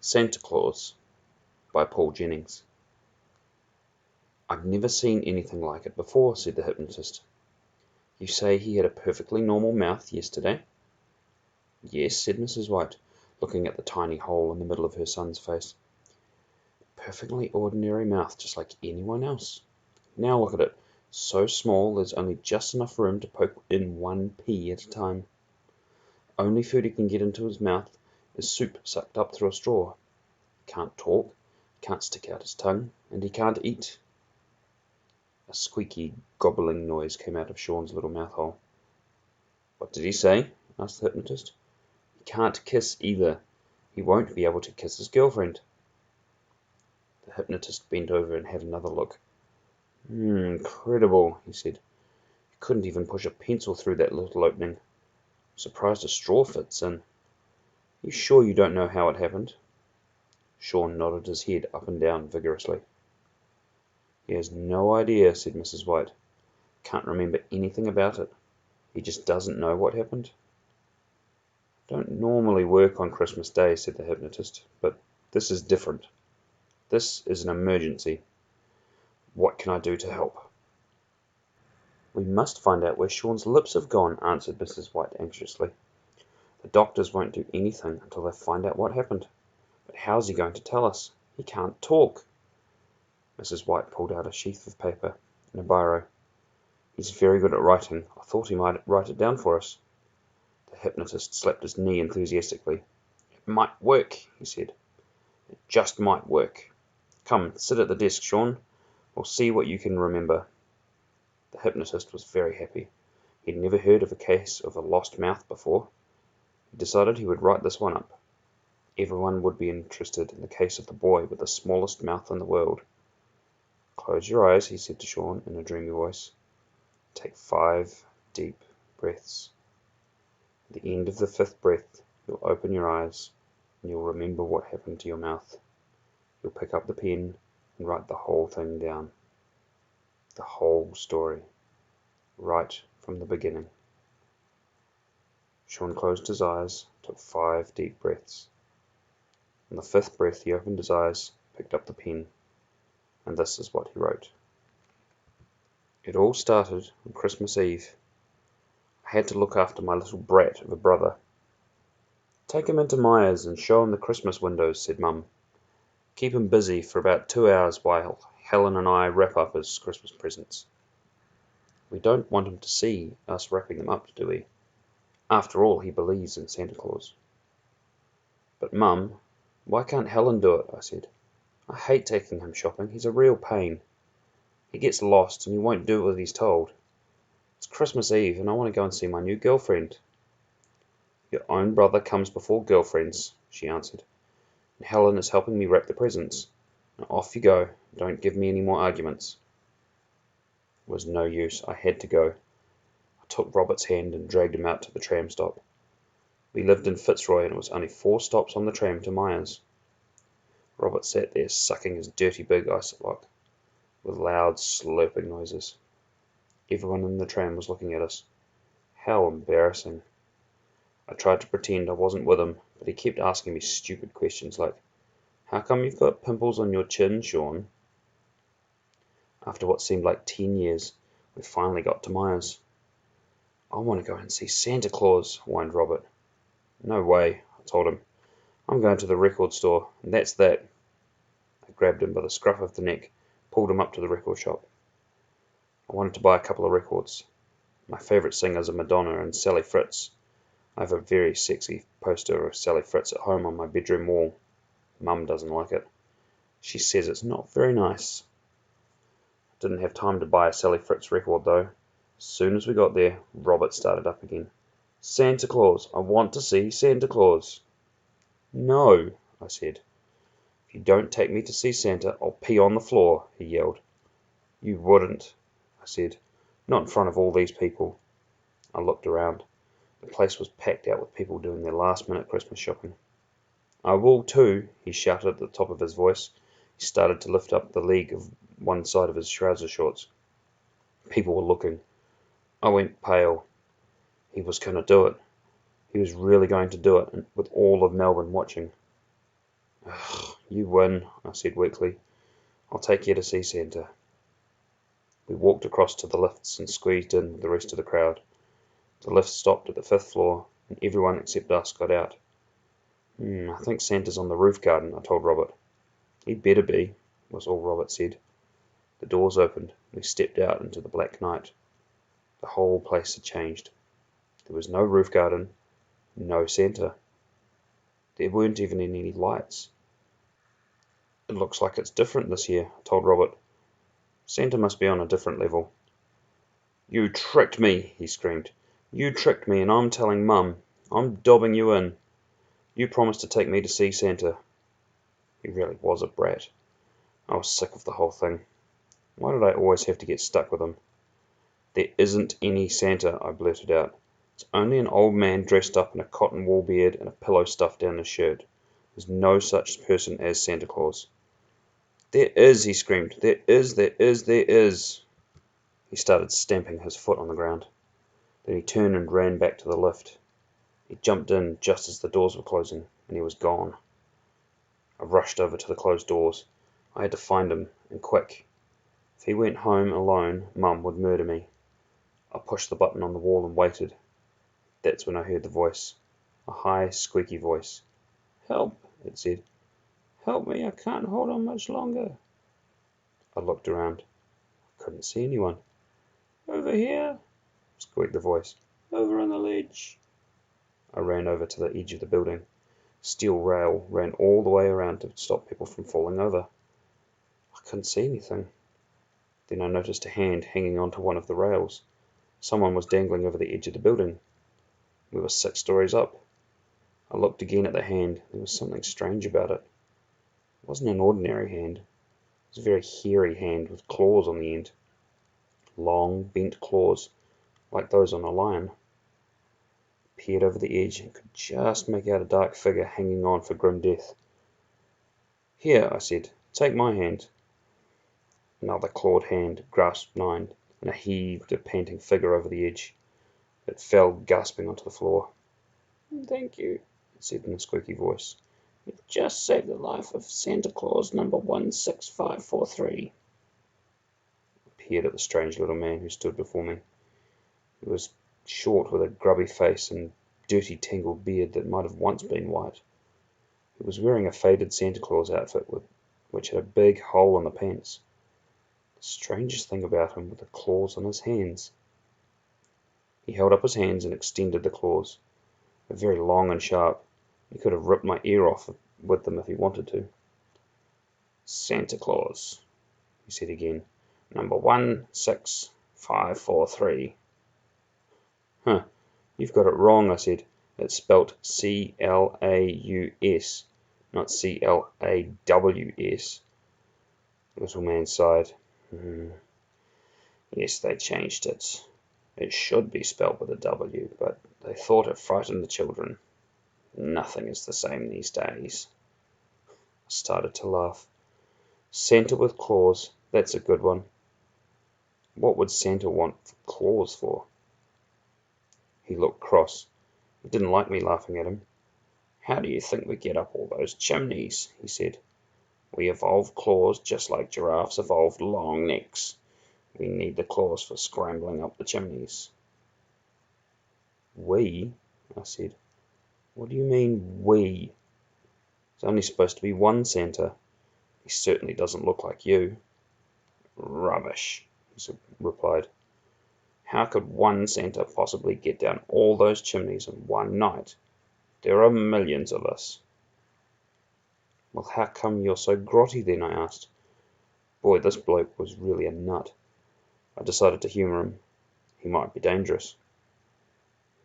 Santa Claus by Paul Jennings. "I've never seen anything like it before," said the hypnotist. "You say he had a perfectly normal mouth yesterday?" "Yes," said Mrs. White, looking at the tiny hole in the middle of her son's face. "Perfectly ordinary mouth, just like anyone else. Now look at it, so small there's only just enough room to poke in one pea at a time. Only food he can get into his mouth is soup sucked up through a straw. He can't talk, can't stick out his tongue, and he can't eat." A squeaky, gobbling noise came out of Sean's little mouth hole. "What did he say?" asked the hypnotist. "He can't kiss either. He won't be able to kiss his girlfriend." The hypnotist bent over and had another look. "Incredible," he said. "You couldn't even push a pencil through that little opening. I'm surprised a straw fits in. You sure you don't know how it happened?" Sean nodded his head up and down vigorously. "He has no idea," said Mrs. White. "Can't remember anything about it. He just doesn't know what happened." "Don't normally work on Christmas Day," said the hypnotist, "but this is different. This is an emergency. What can I do to help?" "We must find out where Sean's lips have gone," answered Mrs. White anxiously. "The doctors won't do anything until they find out what happened. But how's he going to tell us? He can't talk." Mrs. White pulled out a sheaf of paper and a biro. "He's very good at writing. I thought he might write it down for us." The hypnotist slapped his knee enthusiastically. "It might work," he said. "It just might work. Come, sit at the desk, Sean. We'll see what you can remember." The hypnotist was very happy. He'd never heard of a case of a lost mouth before. He decided he would write this one up. Everyone would be interested in the case of the boy with the smallest mouth in the world. "Close your eyes," he said to Sean in a dreamy voice. "Take 5 deep breaths. At the end of the 5th breath, you'll open your eyes and you'll remember what happened to your mouth. You'll pick up the pen and write the whole thing down. The whole story. Right from the beginning." Sean closed his eyes, took 5 deep breaths. On the 5th breath he opened his eyes, picked up the pen, and this is what he wrote. "It all started on Christmas Eve. I had to look after my little brat of a brother. 'Take him into Myers and show him the Christmas windows,' said Mum. 'Keep him busy for about 2 hours while Helen and I wrap up his Christmas presents.' We don't want him to see us wrapping them up, do we? After all, he believes in Santa Claus." "But Mum, why can't Helen do it?" I said. "I hate taking him shopping. He's a real pain. He gets lost and he won't do what he's told. It's Christmas Eve and I want to go and see my new girlfriend." "Your own brother comes before girlfriends," she answered, "and Helen is helping me wrap the presents. Now off you go. Don't give me any more arguments." It was no use. I had to go. I took Robert's hand and dragged him out to the tram stop. We lived in Fitzroy and it was only 4 stops on the tram to Myers. Robert sat there sucking his dirty big ice-block, with loud slurping noises. Everyone in the tram was looking at us. How embarrassing. I tried to pretend I wasn't with him, but he kept asking me stupid questions like, "How come you've got pimples on your chin, Sean?" After what seemed like 10 years, we finally got to Myers. "I want to go and see Santa Claus," whined Robert. "No way," I told him. "I'm going to the record store, and that's that." I grabbed him by the scruff of the neck, pulled him up to the record shop. I wanted to buy a couple of records. My favourite singers are Madonna and Sally Fritz. I have a very sexy poster of Sally Fritz at home on my bedroom wall. Mum doesn't like it. She says it's not very nice. I didn't have time to buy a Sally Fritz record though. As soon as we got there, Robert started up again. "Santa Claus! I want to see Santa Claus!" "No," I said. "If you don't take me to see Santa, I'll pee on the floor," he yelled. "You wouldn't," I said. "Not in front of all these people." I looked around. The place was packed out with people doing their last-minute Christmas shopping. "I will too," he shouted at the top of his voice. He started to lift up the leg of one side of his trouser shorts. People were looking. I went pale. He was going to do it. He was really going to do it, with all of Melbourne watching. You win, I said weakly. I'll take you to see Santa. We walked across to the lifts and squeezed in with the rest of the crowd. The lift stopped at the 5th floor, and everyone except us got out. I think Santa's on the roof garden, I told Robert. He'd better be, was all Robert said. The doors opened. We stepped out into the black night. The whole place had changed. There was no roof garden, no Santa. There weren't even any lights. It looks like it's different this year, I told Robert. Santa must be on a different level. You tricked me, he screamed. You tricked me, and I'm telling Mum. I'm dobbing you in. You promised to take me to see Santa. He really was a brat. I was sick of the whole thing. Why did I always have to get stuck with him? There isn't any Santa, I blurted out. It's only an old man dressed up in a cotton wool beard and a pillow stuffed down his shirt. There's no such person as Santa Claus. There is, he screamed. There is, there is, there is. He started stamping his foot on the ground. Then he turned and ran back to the lift. He jumped in just as the doors were closing, and he was gone. I rushed over to the closed doors. I had to find him, and quick. If he went home alone, Mum would murder me. I pushed the button on the wall and waited. That's when I heard the voice. A high, squeaky voice. Help, it said. Help me, I can't hold on much longer. I looked around. I couldn't see anyone. Over here, squeaked the voice. Over on the ledge. I ran over to the edge of the building. Steel rail ran all the way around to stop people from falling over. I couldn't see anything. Then I noticed a hand hanging onto one of the rails. Someone was dangling over the edge of the building. We were 6 stories up. I looked again at the hand. There was something strange about it. It wasn't an ordinary hand. It was a very hairy hand with claws on the end. Long, bent claws, like those on a lion. I peered over the edge and could just make out a dark figure hanging on for grim death. Here, I said, take my hand. Another clawed hand grasped mine, and I heaved a panting figure over the edge. It fell gasping onto the floor. Thank you, it said in a squeaky voice. You've just saved the life of Santa Claus number 16543. I peered at the strange little man who stood before me. He was short with a grubby face and dirty tangled beard that might have once been white. He was wearing a faded Santa Claus outfit which had a big hole in the pants. The strangest thing about him were the claws on his hands. He held up his hands and extended the claws. They're very long and sharp. He could have ripped my ear off with them if he wanted to. Santa Claus, he said again. Number 16543. Huh, you've got it wrong, I said. It's spelt C-L-A-U-S, not C-L-A-W-S. The little man sighed. Yes, they changed it. It should be spelt with a W, but they thought it frightened the children. Nothing is the same these days. I started to laugh. Santa with claws, that's a good one. What would Santa want claws for? He looked cross. He didn't like me laughing at him. How do you think we get up all those chimneys? He said. We evolved claws just like giraffes evolved long necks. We need the claws for scrambling up the chimneys. We? I said. What do you mean, we? There's only supposed to be one Santa. He certainly doesn't look like you. Rubbish, he replied. How could one Santa possibly get down all those chimneys in one night? There are millions of us. Well, how come you're so grotty then? I asked. Boy, this bloke was really a nut. I decided to humour him. He might be dangerous.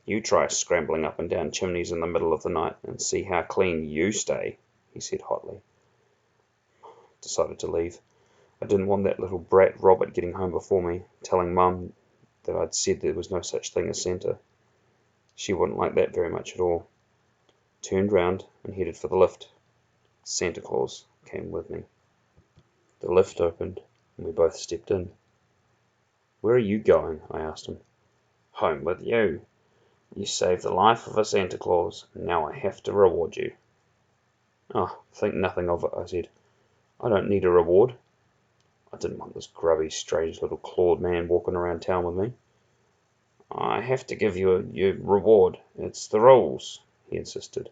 You try scrambling up and down chimneys in the middle of the night and see how clean you stay, he said hotly. I decided to leave. I didn't want that little brat Robert getting home before me, telling Mum that I'd said there was no such thing as Santa. She wouldn't like that very much at all. Turned round and headed for the lift. Santa Claus came with me. The lift opened and we both stepped in. Where are you going? I asked him. Home with you. You saved the life of a Santa Claus, and now I have to reward you. "Oh, think nothing of it," I said. "I don't need a reward. I didn't want this grubby, strange little clawed man walking around town with me." "I have to give you your reward. It's the rules," he insisted.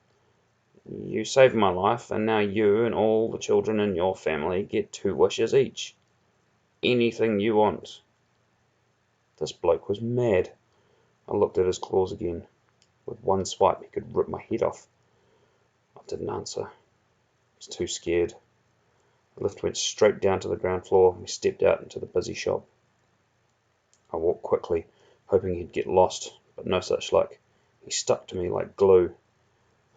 "You saved my life, and now you and all the children in your family get 2 wishes each. Anything you want." This bloke was mad. I looked at his claws again. With one swipe he could rip my head off. I didn't answer. I was too scared. The lift went straight down to the ground floor, and we stepped out into the busy shop. I walked quickly, hoping he'd get lost, but no such luck. He stuck to me like glue.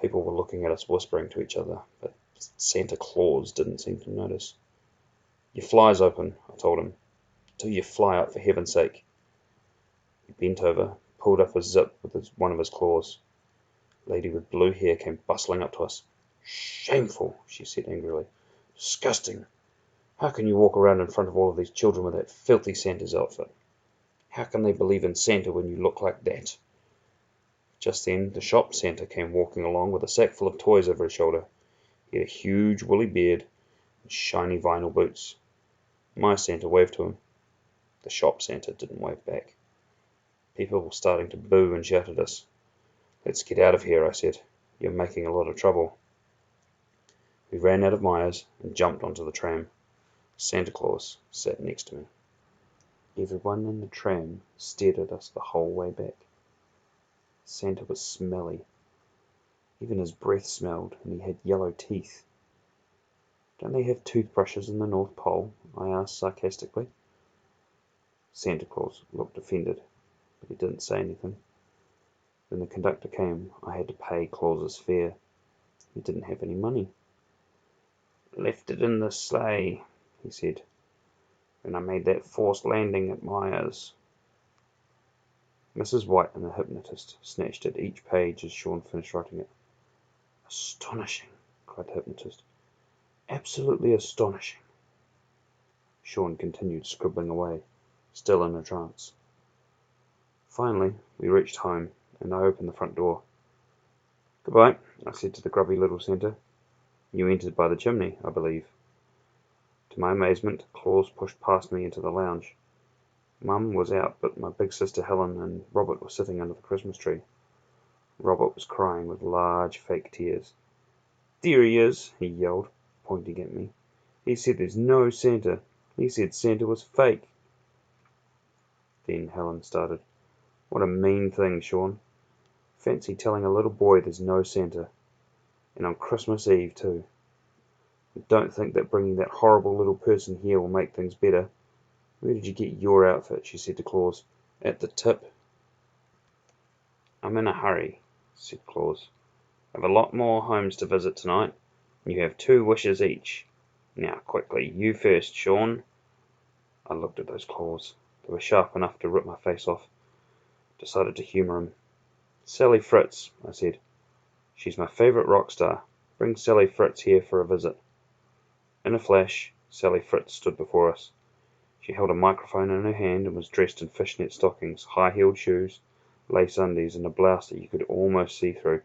People were looking at us, whispering to each other, but Santa Claus didn't seem to notice. "Your fly's open," I told him. "Do your fly up, for heaven's sake." He bent over, pulled up a zip with one of his claws. A lady with blue hair came bustling up to us. "Shameful," she said angrily. "Disgusting. How can you walk around in front of all of these children with that filthy Santa's outfit? How can they believe in Santa when you look like that?" Just then the shop Santa came walking along with a sack full of toys over his shoulder. He had a huge woolly beard and shiny vinyl boots. My Santa waved to him. The shop Santa didn't wave back. People were starting to boo and shout at us. "Let's get out of here," I said. "You're making a lot of trouble." We ran out of Myers and jumped onto the tram. Santa Claus sat next to me. Everyone in the tram stared at us the whole way back. Santa was smelly. Even his breath smelled, and he had yellow teeth. "Don't they have toothbrushes in the North Pole?" I asked sarcastically. Santa Claus looked offended, but he didn't say anything. When the conductor came, I had to pay Claus's fare. He didn't have any money. "Left it in the sleigh," he said, "when I made that forced landing at Myers." Mrs. White and the hypnotist snatched at each page as Sean finished writing it. "Astonishing," cried the hypnotist. "Absolutely astonishing." Sean continued scribbling away, still in a trance. Finally we reached home, and I opened the front door. "Goodbye," I said to the grubby little Santa. "You entered by the chimney, I believe." To my amazement, Claus pushed past me into the lounge. Mum was out, but my big sister Helen and Robert were sitting under the Christmas tree. Robert was crying with large fake tears. "There he is," he yelled, pointing at me. "He said there's no Santa. He said Santa was fake." Then Helen started. "What a mean thing, Sean. Fancy telling a little boy there's no Santa. And on Christmas Eve, too. I don't think that bringing that horrible little person here will make things better. Where did you get your outfit?" she said to Claus. "At the tip." "I'm in a hurry," said Claus. "I have a lot more homes to visit tonight, and you have 2 wishes each. Now, quickly, you first, Sean." I looked at those claws. They were sharp enough to rip my face off. Decided to humour him. "Sally Fritz," I said. "She's my favourite rock star. Bring Sally Fritz here for a visit." In a flash, Sally Fritz stood before us. She held a microphone in her hand and was dressed in fishnet stockings, high-heeled shoes, lace undies, and a blouse that you could almost see through.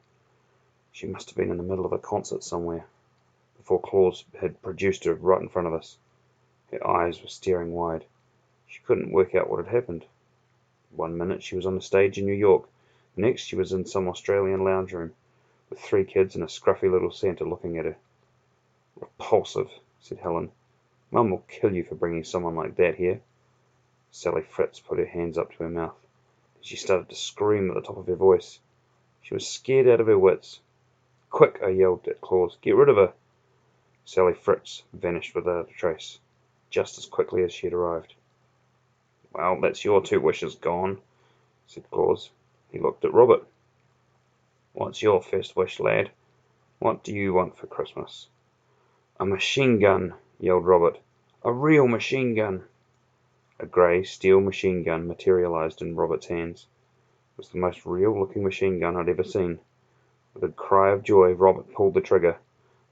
She must have been in the middle of a concert somewhere, before Claus had produced her right in front of us. Her eyes were staring wide. She couldn't work out what had happened. One minute she was on a stage in New York, next she was in some Australian lounge room, with 3 kids and a scruffy little Santa looking at her. "Repulsive," said Helen. "Mum will kill you for bringing someone like that here." Sally Fritz put her hands up to her mouth, and she started to scream at the top of her voice. She was scared out of her wits. "Quick," I yelled at Claus. "Get rid of her." Sally Fritz vanished without a trace, just as quickly as she had arrived. "Well, that's your 2 wishes gone," said Claus. He looked at Robert. "What's your first wish, lad? What do you want for Christmas?" "A machine gun," yelled Robert. "A real machine gun." A grey steel machine gun materialized in Robert's hands. It was the most real-looking machine gun I'd ever seen. With a cry of joy, Robert pulled the trigger.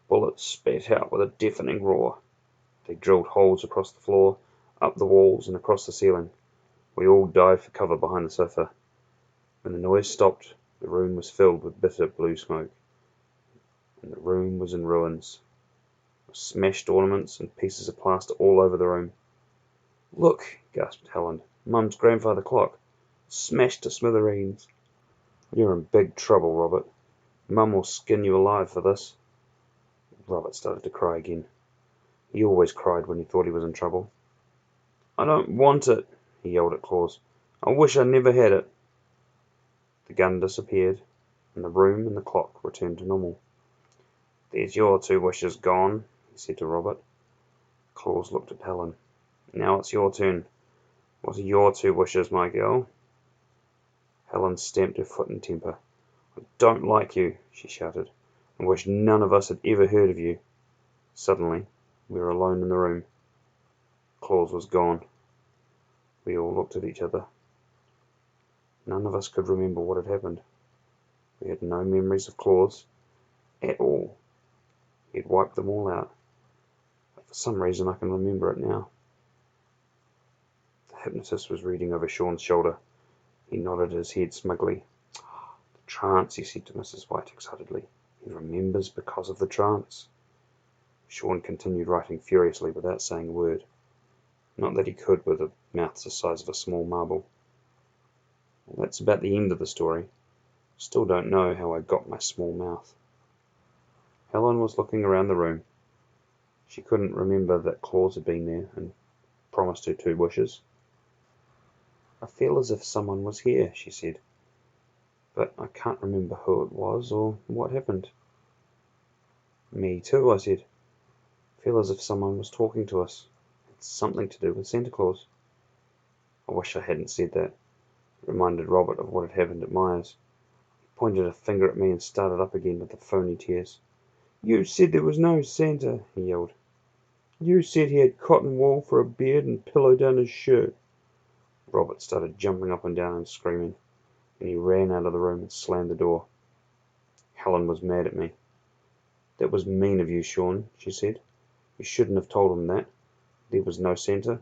Bullets spat out with a deafening roar. They drilled holes across the floor, up the walls, and across the ceiling. We all dived for cover behind the sofa. When the noise stopped, the room was filled with bitter blue smoke. and the room was in ruins, with smashed ornaments and pieces of plaster all over the room. "Look!" gasped Helen. "Mum's grandfather clock. Smashed to smithereens." "You're in big trouble, Robert. Mum will skin you alive for this." Robert started to cry again. He always cried when he thought he was in trouble. "I don't want it," he yelled at Claus. "I wish I never had it." The gun disappeared, and the room and the clock returned to normal. "There's your 2 wishes gone," he said to Robert. Claus looked at Helen. "Now it's your turn. What are your 2 wishes, my girl?" Helen stamped her foot in temper. "I don't like you," she shouted. "I wish none of us had ever heard of you." Suddenly, we were alone in the room. Claus was gone. We all looked at each other. None of us could remember what had happened. We had no memories of Claus at all. He had wiped them all out. But for some reason I can remember it now. The hypnotist was reading over Sean's shoulder. He nodded his head smugly. "The trance," he said to Mrs. White excitedly. "He remembers because of the trance." Sean continued writing furiously without saying a word. Not that he could with a mouth the size of a small marble. Well, that's about the end of the story. Still don't know how I got my small mouth. Helen was looking around the room. She couldn't remember that Claus had been there and promised her 2 wishes. "I feel as if someone was here," she said, "but I can't remember who it was or what happened." "Me too," I said. "I feel as if someone was talking to us. It's something to do with Santa Claus." I wish I hadn't said that. It reminded Robert of what had happened at Myers. He pointed a finger at me and started up again with the phony tears. "You said there was no Santa," he yelled. "You said he had cotton wool for a beard and pillow down his shirt." Robert started jumping up and down and screaming, and he ran out of the room and slammed the door. Helen was mad at me. "That was mean of you, Sean," she said. "You shouldn't have told him that. There was no Santa.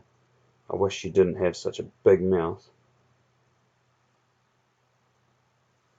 I wish you didn't have such a big mouth."